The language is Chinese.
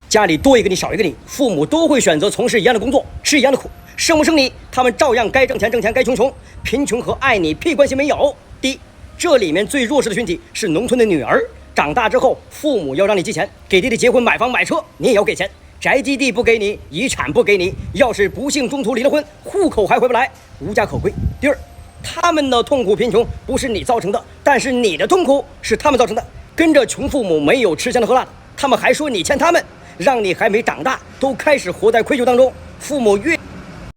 家里多一个你少一个你，父母都会选择从事一样的工作，吃一样的苦。生不生你，他们照样该挣钱挣钱，该穷穷。贫穷和爱你屁关系没有。第一，这里面最弱势的群体是农村的女儿，长大之后，父母要让你寄钱，给弟弟结婚、买房、买车，你也要给钱。宅基地不给你，遗产不给你，要是不幸中途离了婚，户口还回不来，无家可归。第二，他们的痛苦贫穷不是你造成的，但是你的痛苦是他们造成的。跟着穷父母没有吃香的喝辣的，他们还说你欠他们，让你还没长大都开始活在愧疚当中。父母越